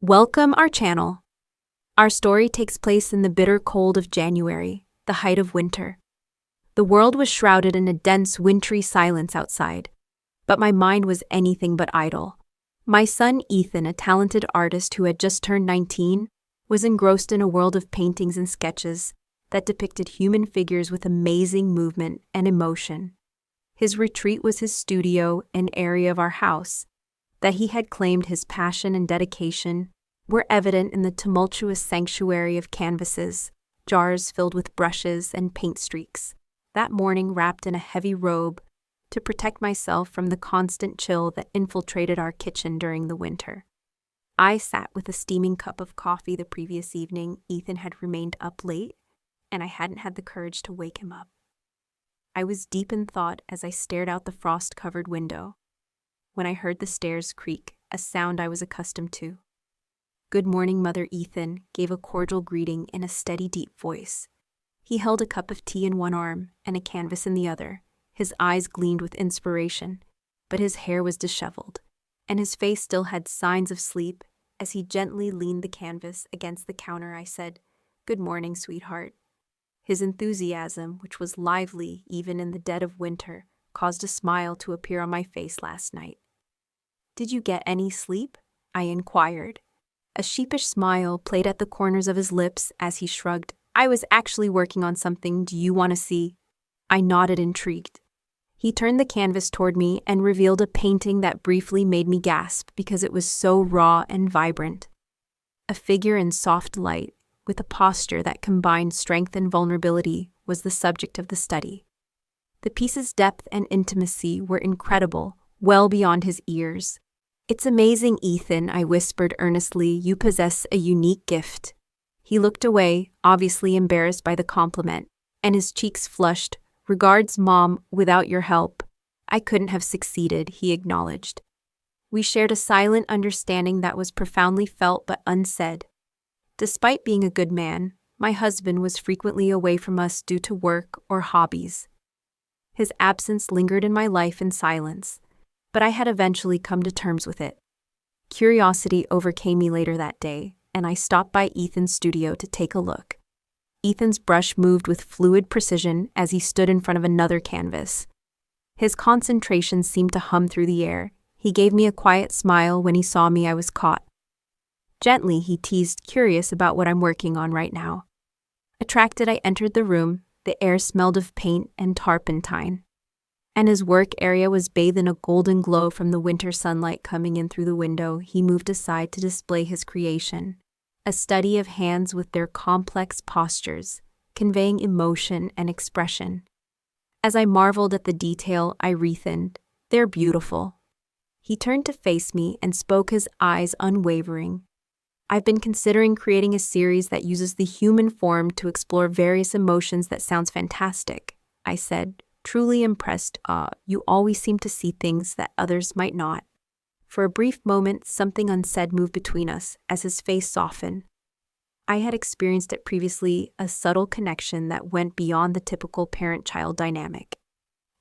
Welcome our channel. Our story takes place in the bitter cold of January, the height of winter. The world was shrouded in a dense wintry silence outside, but my mind was anything but idle. My son Ethan, a talented artist who had just turned 19, was engrossed in a world of paintings and sketches that depicted human figures with amazing movement and emotion. His retreat was his studio, an area of our house that he had claimed. His passion and dedication were evident in the tumultuous sanctuary of canvases, jars filled with brushes and paint streaks. That morning, wrapped in a heavy robe to protect myself from the constant chill that infiltrated our kitchen during the winter, I sat with a steaming cup of coffee. The previous evening, Ethan had remained up late, and I hadn't had the courage to wake him up. I was deep in thought as I stared out the frost-covered window when I heard the stairs creak, a sound I was accustomed to. "Good morning, Mother." Ethan gave a cordial greeting in a steady, deep voice. He held a cup of tea in one arm and a canvas in the other. His eyes gleamed with inspiration, but his hair was disheveled, and his face still had signs of sleep. As he gently leaned the canvas against the counter, I said, "Good morning, sweetheart." His enthusiasm, which was lively even in the dead of winter, caused a smile to appear on my face last night. "Did you get any sleep?" I inquired. A sheepish smile played at the corners of his lips as he shrugged. "I was actually working on something. Do you want to see?" I nodded, intrigued. He turned the canvas toward me and revealed a painting that briefly made me gasp because it was so raw and vibrant. A figure in soft light, with a posture that combined strength and vulnerability, was the subject of the study. The piece's depth and intimacy were incredible, well beyond his ears. "It's amazing, Ethan," I whispered earnestly. "You possess a unique gift." He looked away, obviously embarrassed by the compliment, and his cheeks flushed. "Regards, Mom. Without your help, I couldn't have succeeded," he acknowledged. We shared a silent understanding that was profoundly felt but unsaid. Despite being a good man, my husband was frequently away from us due to work or hobbies. His absence lingered in my life in silence, but I had eventually come to terms with it. Curiosity overcame me later that day, and I stopped by Ethan's studio to take a look. Ethan's brush moved with fluid precision as he stood in front of another canvas. His concentration seemed to hum through the air. He gave me a quiet smile when he saw me. I was caught. Gently, he teased, curious about what I'm working on right now. Attracted, I entered the room. The air smelled of paint and turpentine, and his work area was bathed in a golden glow from the winter sunlight coming in through the window. He moved aside to display his creation, a study of hands with their complex postures, conveying emotion and expression. As I marveled at the detail, I breathed, "They're beautiful." He turned to face me and spoke, his eyes unwavering. "I've been considering creating a series that uses the human form to explore various emotions." "That sounds fantastic," I said, truly impressed. You always seem to see things that others might not." For a brief moment, something unsaid moved between us as his face softened. I had experienced it previously, a subtle connection that went beyond the typical parent-child dynamic.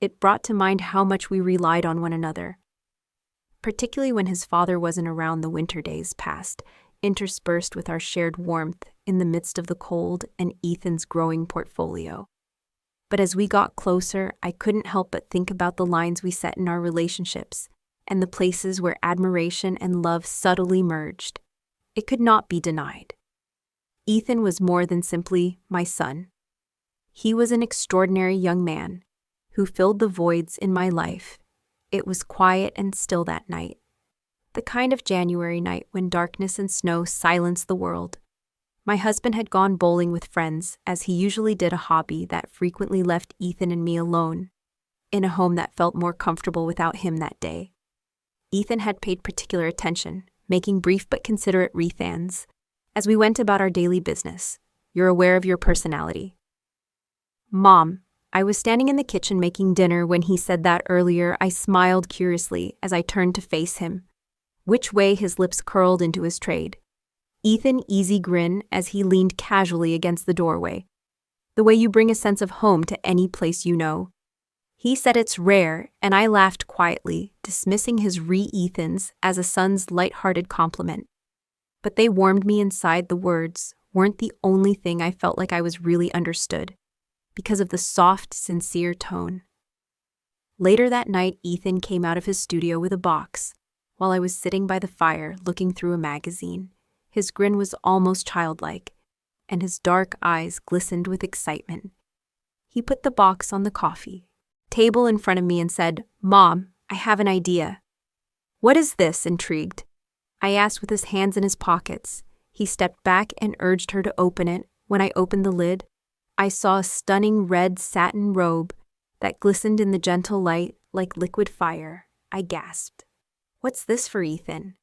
It brought to mind how much we relied on one another, particularly when his father wasn't around. The winter days passed, interspersed with our shared warmth in the midst of the cold and Ethan's growing portfolio. But as we got closer, I couldn't help but think about the lines we set in our relationships and the places where admiration and love subtly merged. It could not be denied. Ethan was more than simply my son. He was an extraordinary young man who filled the voids in my life. It was quiet and still that night, the kind of January night when darkness and snow silenced the world. My husband had gone bowling with friends, as he usually did, a hobby that frequently left Ethan and me alone, in a home that felt more comfortable without him that day. Ethan had paid particular attention, making brief but considerate wreath-ends as we went about our daily business. "You're aware of your personality." "Mom." I was standing in the kitchen making dinner when he said that earlier. I smiled curiously as I turned to face him, which way his lips curled into his trade. Ethan easy grin as he leaned casually against the doorway. "The way you bring a sense of home to any place you know." He said it's rare, and I laughed quietly, dismissing his re-Ethans as a son's light-hearted compliment. But they warmed me inside. The words weren't the only thing I felt like I was really understood, because of the soft, sincere tone. Later that night, Ethan came out of his studio with a box, while I was sitting by the fire looking through a magazine. His grin was almost childlike, and his dark eyes glistened with excitement. He put the box on the coffee table in front of me and said, "Mom, I have an idea." "What is this?" intrigued. I asked with his hands in his pockets. He stepped back and urged her to open it. When I opened the lid, I saw a stunning red satin robe that glistened in the gentle light like liquid fire. I gasped. "What's this for, Ethan?"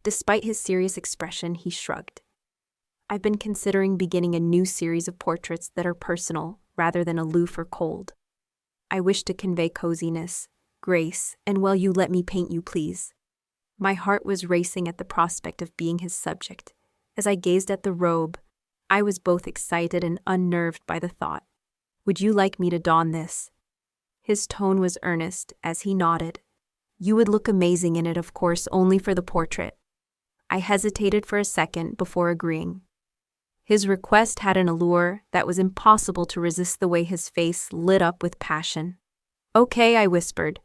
Despite his serious expression, he shrugged. "I've been considering beginning a new series of portraits that are personal rather than aloof or cold. I wish to convey coziness, grace, and will you let me paint you, please?" My heart was racing at the prospect of being his subject. As I gazed at the robe, I was both excited and unnerved by the thought. "Would you like me to don this?" His tone was earnest as he nodded. "You would look amazing in it, of course, only for the portrait." I hesitated for a second before agreeing. His request had an allure that was impossible to resist. The way his face lit up with passion. "Okay," I whispered.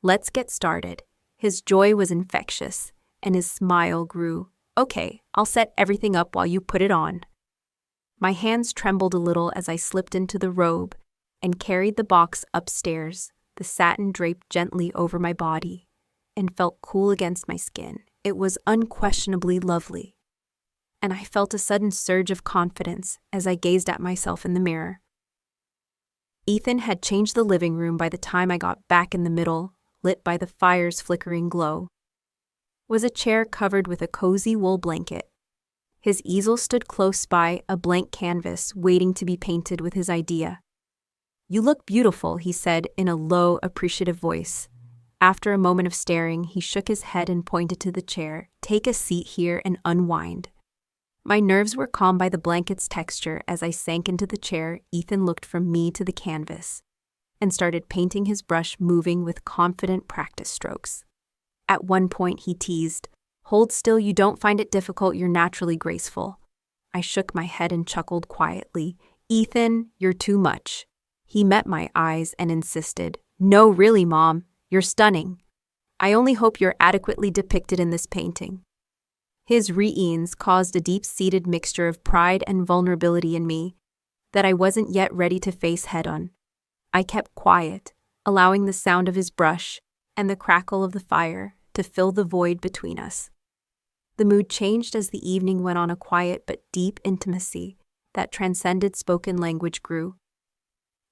"Let's get started." His joy was infectious, and his smile grew. "Okay, I'll set everything up while you put it on." My hands trembled a little as I slipped into the robe and carried the box upstairs. The satin draped gently over my body and felt cool against my skin. It was unquestionably lovely, and I felt a sudden surge of confidence as I gazed at myself in the mirror. Ethan had changed the living room by the time I got back. In the middle, lit by the fire's flickering glow, was a chair covered with a cozy wool blanket. His easel stood close by, a blank canvas waiting to be painted with his idea. "You look beautiful," he said in a low, appreciative voice. After a moment of staring, he shook his head and pointed to the chair. "Take a seat here and unwind." My nerves were calmed by the blanket's texture. As I sank into the chair, Ethan looked from me to the canvas and started painting, his brush moving with confident practice strokes. At one point, he teased, "Hold still, you don't find it difficult, you're naturally graceful." I shook my head and chuckled quietly. "Ethan, you're too much." He met my eyes and insisted, "No, really, Mom, you're stunning. I only hope you're adequately depicted in this painting." His reins caused a deep-seated mixture of pride and vulnerability in me that I wasn't yet ready to face head-on. I kept quiet, allowing the sound of his brush and the crackle of the fire to fill the void between us. The mood changed as the evening went on. A quiet but deep intimacy that transcended spoken language grew.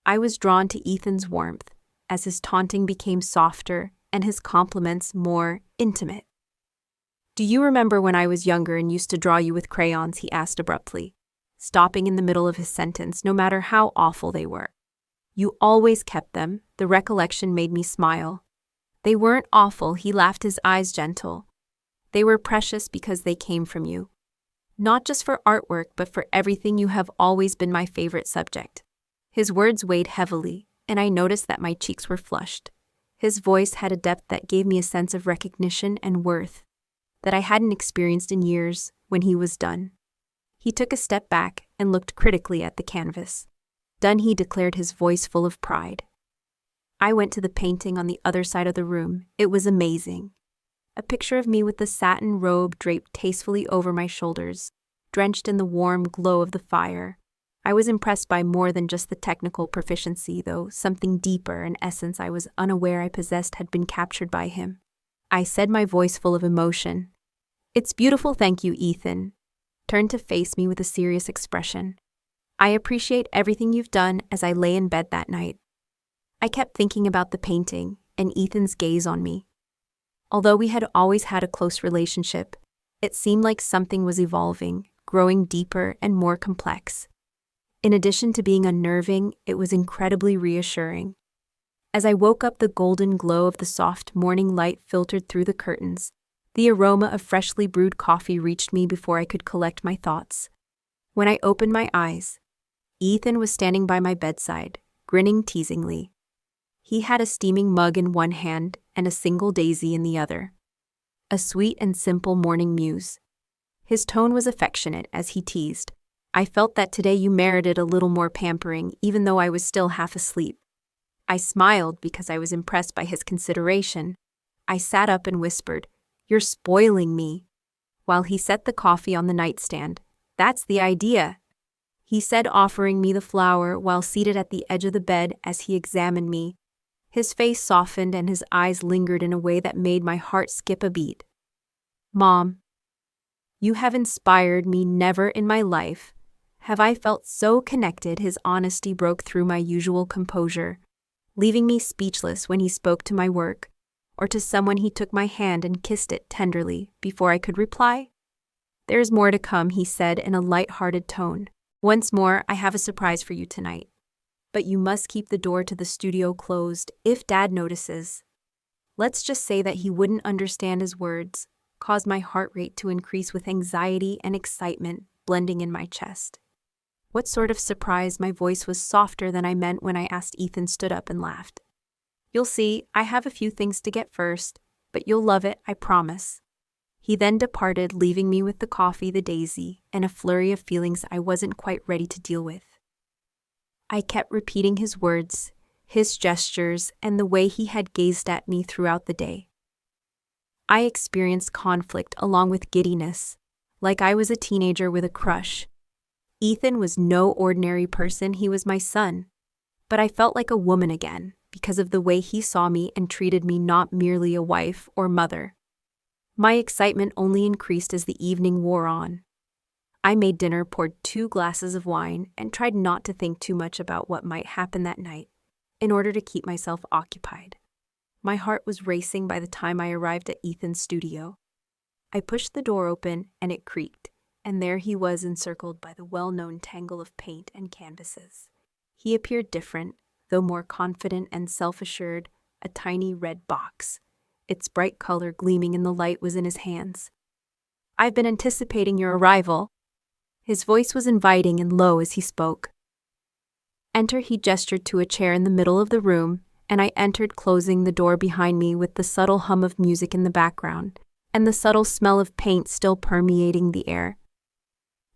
I was drawn to Ethan's warmth as his taunting became softer and his compliments more intimate. "Do you remember when I was younger and used to draw you with crayons?" he asked abruptly, stopping in the middle of his sentence, no matter how awful they were. "You always kept them." The recollection made me smile. "They weren't awful," he laughed, his eyes gentle. "They were precious because they came from you. Not just for artwork, but for everything. You have always been my favorite subject." His words weighed heavily, and I noticed that my cheeks were flushed. His voice had a depth that gave me a sense of recognition and worth that I hadn't experienced in years. When he was done, he took a step back and looked critically at the canvas. "Done," he declared, his voice full of pride. I went to the painting on the other side of the room. It was amazing. A picture of me with the satin robe draped tastefully over my shoulders, drenched in the warm glow of the fire. I was impressed by more than just the technical proficiency, though. Something deeper, an essence I was unaware I possessed, had been captured by him. I said, my voice full of emotion, "It's beautiful, thank you." Ethan turned to face me with a serious expression. "I appreciate everything you've done." As I lay in bed that night, I kept thinking about the painting and Ethan's gaze on me. Although we had always had a close relationship, it seemed like something was evolving, growing deeper and more complex. In addition to being unnerving, it was incredibly reassuring. As I woke up, the golden glow of the soft morning light filtered through the curtains. The aroma of freshly brewed coffee reached me before I could collect my thoughts. When I opened my eyes, Ethan was standing by my bedside, grinning teasingly. He had a steaming mug in one hand and a single daisy in the other. A sweet and simple morning muse. His tone was affectionate as he teased, "I felt that today you merited a little more pampering, even though I was still half asleep." I smiled because I was impressed by his consideration. I sat up and whispered, "You're spoiling me," while he set the coffee on the nightstand. "That's the idea," he said, offering me the flower while seated at the edge of the bed as he examined me. His face softened and his eyes lingered in a way that made my heart skip a beat. "Mom, you have inspired me. Never in my life have I felt so connected." His honesty broke through my usual composure, leaving me speechless when he spoke to my work, or to someone. He took my hand and kissed it tenderly before I could reply. "There's more to come," he said in a light-hearted tone. "Once more, I have a surprise for you tonight. But you must keep the door to the studio closed if Dad notices." Let's just say that he wouldn't understand. His words caused my heart rate to increase with anxiety and excitement blending in my chest. "What sort of surprise?" My voice was softer than I meant when I asked. Ethan stood up and laughed. "You'll see, I have a few things to get first, but you'll love it, I promise." He then departed, leaving me with the coffee, the daisy, and a flurry of feelings I wasn't quite ready to deal with. I kept repeating his words, his gestures, and the way he had gazed at me throughout the day. I experienced conflict along with giddiness, like I was a teenager with a crush. Ethan was no ordinary person. He was my son. But I felt like a woman again because of the way he saw me and treated me, not merely a wife or mother. My excitement only increased as the evening wore on. I made dinner, poured 2 glasses of wine, and tried not to think too much about what might happen that night in order to keep myself occupied. My heart was racing by the time I arrived at Ethan's studio. I pushed the door open and it creaked, and there he was, encircled by the well-known tangle of paint and canvases. He appeared different, though more confident and self-assured. A tiny red box, its bright color gleaming in the light, was in his hands. "I've been anticipating your arrival." His voice was inviting and low as he spoke. "Enter." He gestured to a chair in the middle of the room, and I entered, closing the door behind me with the subtle hum of music in the background and the subtle smell of paint still permeating the air.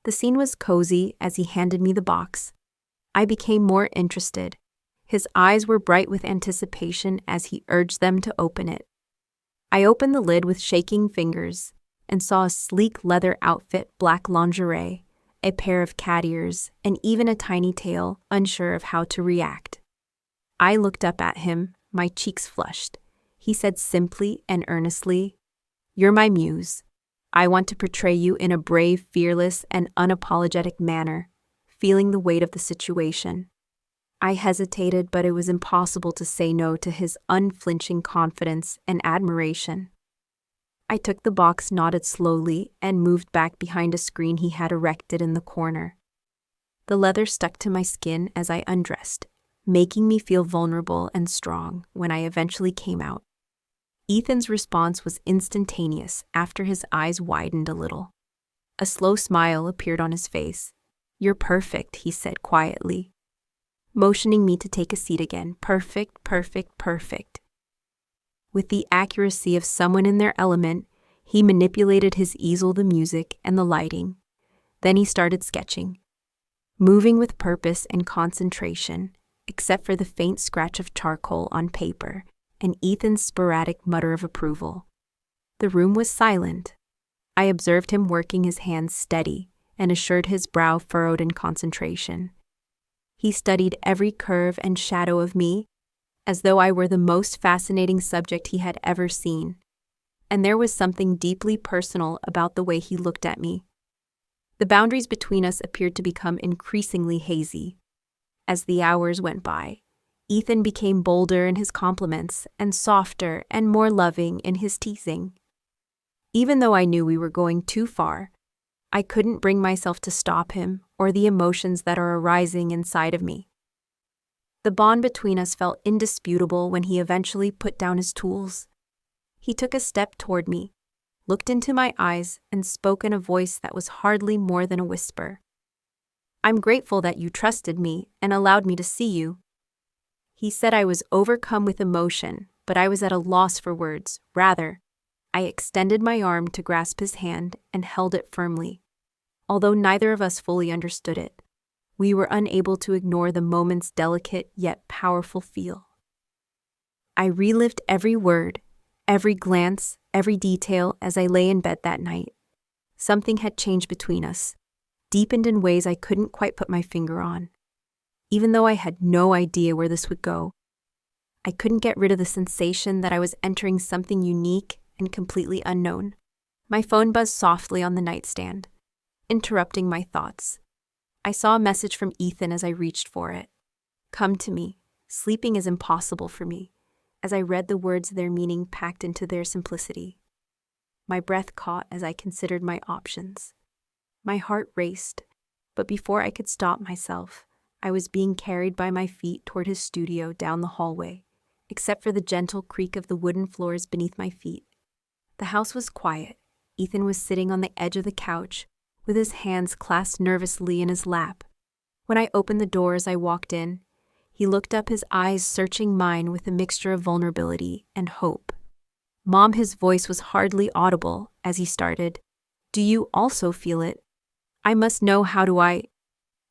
The scene was cozy as he handed me the box. I became more interested. His eyes were bright with anticipation as he urged them to open it. I opened the lid with shaking fingers and saw a sleek leather outfit, black lingerie, a pair of cat ears, and even a tiny tail, unsure of how to react. I looked up at him, my cheeks flushed. He said simply and earnestly, "You're my muse. I want to portray you in a brave, fearless, and unapologetic manner." Feeling the weight of the situation, I hesitated, but it was impossible to say no to his unflinching confidence and admiration. I took the box, nodded slowly, and moved back behind a screen he had erected in the corner. The leather stuck to my skin as I undressed, making me feel vulnerable and strong when I eventually came out. Ethan's response was instantaneous after his eyes widened a little. A slow smile appeared on his face. "You're perfect," he said quietly, motioning me to take a seat again. "Perfect, perfect, perfect." With the accuracy of someone in their element, he manipulated his easel, the music, and the lighting. Then he started sketching, moving with purpose and concentration, except for the faint scratch of charcoal on paper and Ethan's sporadic mutter of approval. The room was silent. I observed him working, his hands steady, and assured his brow furrowed in concentration. He studied every curve and shadow of me, as though I were the most fascinating subject he had ever seen. And there was something deeply personal about the way he looked at me. The boundaries between us appeared to become increasingly hazy. As the hours went by, Ethan became bolder in his compliments and softer and more loving in his teasing. Even though I knew we were going too far, I couldn't bring myself to stop him or the emotions that are arising inside of me. The bond between us felt indisputable when he eventually put down his tools. He took a step toward me, looked into my eyes, and spoke in a voice that was hardly more than a whisper. "I'm grateful that you trusted me and allowed me to see you." He said. I was overcome with emotion, but I was at a loss for words. Rather, I extended my arm to grasp his hand and held it firmly. Although neither of us fully understood it, we were unable to ignore the moment's delicate yet powerful feel. I relived every word, every glance, every detail as I lay in bed that night. Something had changed between us, deepened in ways I couldn't quite put my finger on. Even though I had no idea where this would go, I couldn't get rid of the sensation that I was entering something unique and completely unknown. My phone buzzed softly on the nightstand, interrupting my thoughts. I saw a message from Ethan as I reached for it. "Come to me. Sleeping is impossible for me," as I read the words, their meaning packed into their simplicity. My breath caught as I considered my options. My heart raced, but before I could stop myself, I was being carried by my feet toward his studio down the hallway, except for the gentle creak of the wooden floors beneath my feet. The house was quiet. Ethan was sitting on the edge of the couch, with his hands clasped nervously in his lap. When I opened the door as I walked in, he looked up, his eyes searching mine with a mixture of vulnerability and hope. "Mom," his voice was hardly audible as he started, "do you also feel it? I must know, how do I?"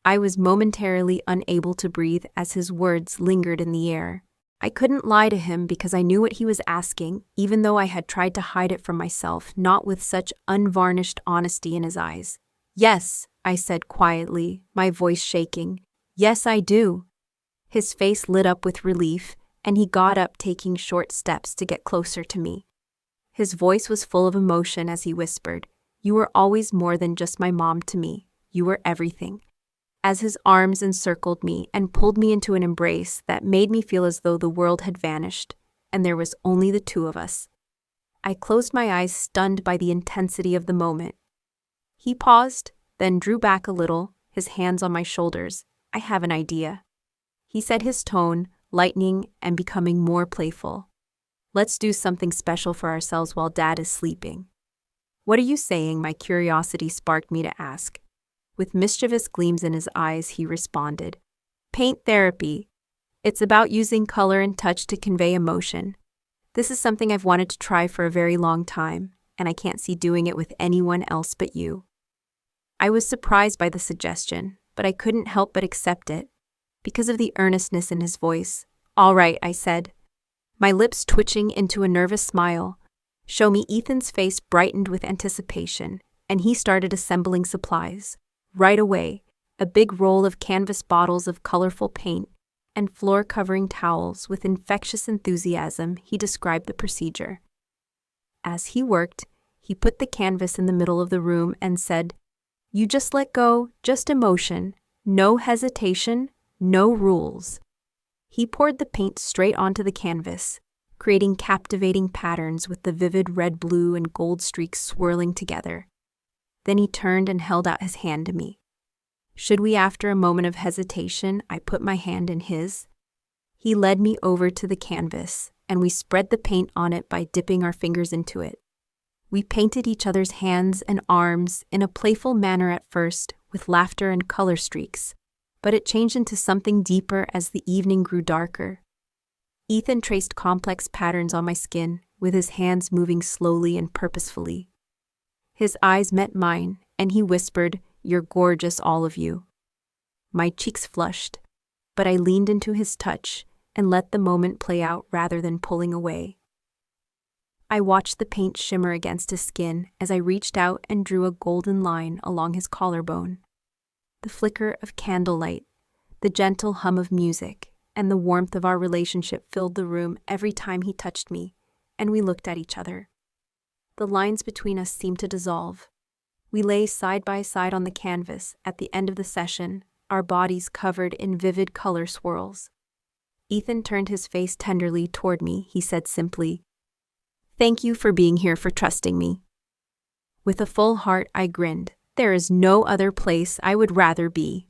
I was momentarily unable to breathe as his words lingered in the air. I couldn't lie to him because I knew what he was asking, even though I had tried to hide it from myself, not with such unvarnished honesty in his eyes. "Yes," I said quietly, my voice shaking. "Yes, I do." His face lit up with relief, and he got up, taking short steps to get closer to me. His voice was full of emotion as he whispered, "You were always more than just my mom to me. You were everything." As his arms encircled me and pulled me into an embrace that made me feel as though the world had vanished, and there was only the two of us. I closed my eyes, stunned by the intensity of the moment. He paused, then drew back a little, his hands on my shoulders. "I have an idea," he said, his tone lightening and becoming more playful. "Let's do something special for ourselves while Dad is sleeping." "What are you saying?" my curiosity sparked me to ask. With mischievous gleams in his eyes, he responded, "Paint therapy. It's about using color and touch to convey emotion. This is something I've wanted to try for a very long time, and I can't see doing it with anyone else but you." I was surprised by the suggestion, but I couldn't help but accept it, because of the earnestness in his voice. "All right," I said, my lips twitching into a nervous smile. "Show me." Ethan's face brightened with anticipation, and he started assembling supplies. Right away, a big roll of canvas, bottles of colorful paint, and floor-covering towels. With infectious enthusiasm, he described the procedure. As he worked, he put the canvas in the middle of the room and said, "You just let go, just emotion, no hesitation, no rules." He poured the paint straight onto the canvas, creating captivating patterns with the vivid red, blue, and gold streaks swirling together. Then he turned and held out his hand to me. Should we? After a moment of hesitation, I put my hand in his. He led me over to the canvas, and we spread the paint on it by dipping our fingers into it. We painted each other's hands and arms in a playful manner at first, with laughter and color streaks, but it changed into something deeper as the evening grew darker. Ethan traced complex patterns on my skin, with his hands moving slowly and purposefully. His eyes met mine, and he whispered, "You're gorgeous, all of you." My cheeks flushed, but I leaned into his touch and let the moment play out rather than pulling away. I watched the paint shimmer against his skin as I reached out and drew a golden line along his collarbone. The flicker of candlelight, the gentle hum of music, and the warmth of our relationship filled the room every time he touched me, and we looked at each other. The lines between us seemed to dissolve. We lay side by side on the canvas at the end of the session, our bodies covered in vivid color swirls. Ethan turned his face tenderly toward me. He said simply, "Thank you for being here, for trusting me." With a full heart, I grinned. There is no other place I would rather be.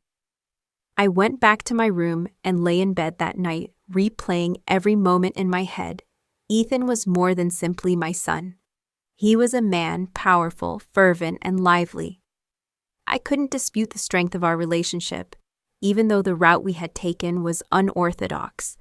I went back to my room and lay in bed that night, replaying every moment in my head. Ethan was more than simply my son. He was a man, powerful, fervent, and lively. I couldn't dispute the strength of our relationship, even though the route we had taken was unorthodox.